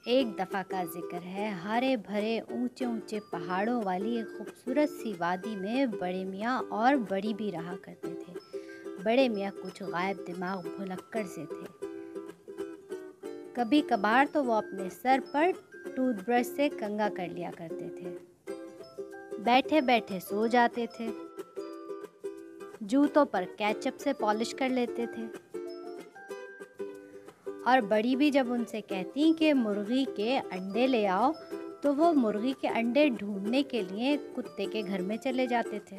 एक दफ़ा का जिक्र है, हरे भरे ऊंचे ऊंचे पहाड़ों वाली एक खूबसूरत सी वादी में बड़े मियाँ और बड़ी भी रहा करते थे। बड़े मियाँ कुछ गायब दिमाग भुलक्कड़ से थे। कभी कभार तो वो अपने सर पर टूथब्रश से कंघा कर लिया करते थे, बैठे बैठे सो जाते थे, जूतों पर केचप से पॉलिश कर लेते थे। और बड़ी भी जब उनसे कहती कि मुर्गी के अंडे ले आओ, तो वो मुर्गी के अंडे ढूंढने के लिए कुत्ते के घर में चले जाते थे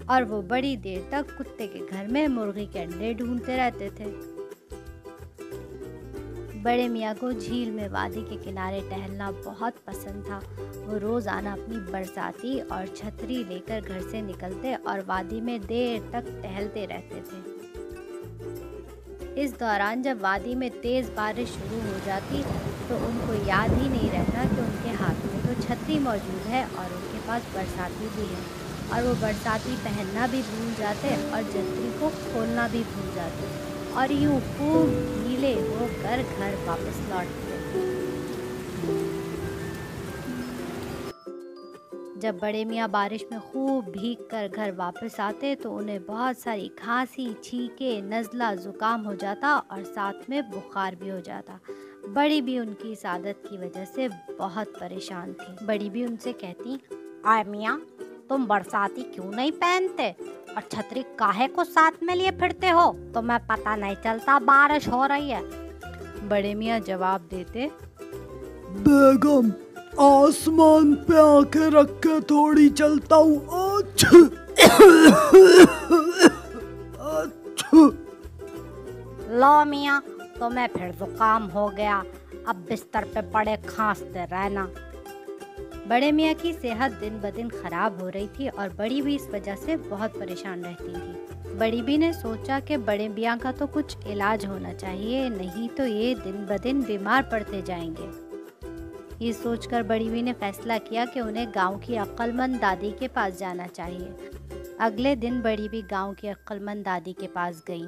और वो बड़ी देर तक कुत्ते के घर में मुर्गी के अंडे ढूंढते रहते थे। बड़े मियाँ को झील में वादी के किनारे टहलना बहुत पसंद था। वो रोज़ाना अपनी बरसाती और छतरी लेकर घर से निकलते और वादी में देर तक टहलते रहते थे। इस दौरान जब वादी में तेज़ बारिश शुरू हो जाती तो उनको याद ही नहीं रहता कि उनके हाथ में तो छतरी मौजूद है और उनके पास बरसाती भी है, और वो बरसाती पहनना भी भूल जाते और छतरी को खोलना भी भूल जाते और यूँ खूब गीले होकर घर वापस लौटते। जब बड़े मियाँ बारिश में खूब भीग कर घर वापस आते तो उन्हें बहुत सारी खांसी, छींके, नज़ला, ज़ुकाम हो जाता और साथ में बुखार भी हो जाता। बड़ी भी उनकी इस आदत की वजह से बहुत परेशान थी। बड़ी भी उनसे कहती, आय मियाँ, तुम बरसाती क्यों नहीं पहनते और छतरी काहे को साथ में लिए फिरते हो? तुम्हें पता नहीं चलता बारिश हो रही है? बड़े मियाँ जवाब देते, बेगम, आसमान पे आंखें रख के थोड़ी चलता हूँ। लो मियाँ, तुम्हें फिर जुकाम हो गया, अब बिस्तर पे पड़े खांसते रहना। बड़े मियाँ की सेहत दिन ब दिन खराब हो रही थी और बड़ी भी इस वजह से बहुत परेशान रहती थी। बड़ी भी ने सोचा कि बड़े मियाँ का तो कुछ इलाज होना चाहिए, नहीं तो ये दिन ब दिन बीमार पड़ते जाएंगे। ये सोचकर बड़ी भी ने फैसला किया कि उन्हें गांव की अक्लमंद दादी के पास जाना चाहिए। अगले दिन बड़ी भी गांव की अक्लमंद दादी के पास गई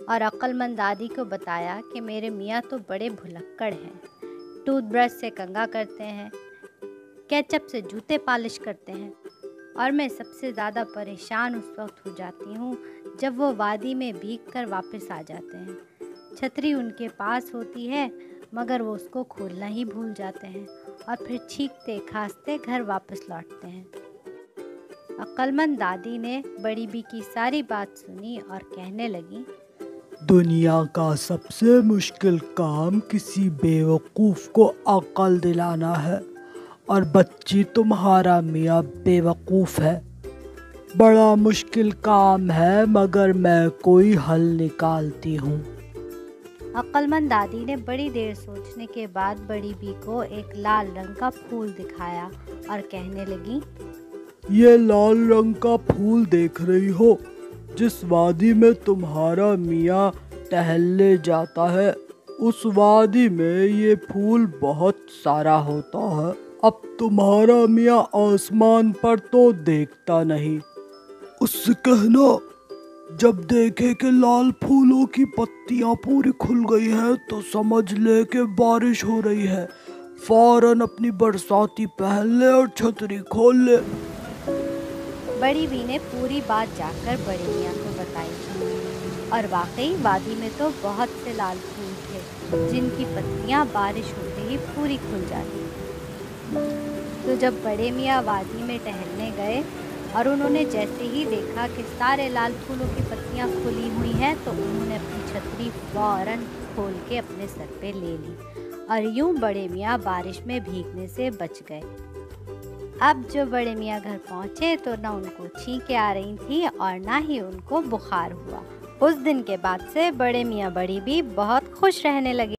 और अक्लमंद दादी को बताया कि मेरे मियाँ तो बड़े भुलक्कड़ हैं, टूथब्रश से कंघा करते हैं, केचप से जूते पॉलिश करते हैं, और मैं सबसे ज़्यादा परेशान उस वक्त हो जाती हूँ जब वो वादी में भीग कर वापस आ जाते हैं। छतरी उनके पास होती है मगर वो उसको खोलना ही भूल जाते हैं और फिर चीखते खांसते घर वापस लौटते हैं। अक्लमंद दादी ने बड़ी बी की सारी बात सुनी और कहने लगी, दुनिया का सबसे मुश्किल काम किसी बेवकूफ़ को अक्ल दिलाना है, और बच्ची तुम्हारा मियाँ बेवकूफ़ है। बड़ा मुश्किल काम है मगर मैं कोई हल निकालती हूँ। अक्लमंद दादी ने बड़ी देर सोचने के बाद बड़ी बी को एक लाल रंग का फूल दिखाया और कहने लगी, ये लाल रंग का फूल देख रही हो, जिस वादी में तुम्हारा मियाँ टहलने जाता है, उस वादी में ये फूल बहुत सारा होता है। अब तुम्हारा मियाँ आसमान पर तो देखता नहीं, उससे कहना जब देखे कि लाल फूलों की पत्तियां पूरी खुल गई है तो समझ ले कि बारिश हो रही है। फौरन अपनी बरसाती पहन ले और छतरी खोल ले। बड़ी बी ने पूरी बात जाकर बड़े मियाँ को बताई और वाकई वादी में तो बहुत से लाल फूल थे जिनकी पत्तियां बारिश होते ही पूरी खुल जाती। तो जब बड़े मियाँ वादी में टहलने गए और उन्होंने जैसे ही देखा कि सारे लाल फूलों की पत्तियां खुली हुई हैं तो उन्होंने अपनी छतरी फौरन खोल के अपने सर पे ले ली और यूं बड़े मियाँ बारिश में भीगने से बच गए। अब जो बड़े मियाँ घर पहुँचे तो ना उनको छींकें आ रही थी और ना ही उनको बुखार हुआ। उस दिन के बाद से बड़े मियाँ बड़ी भी बहुत खुश रहने लगे।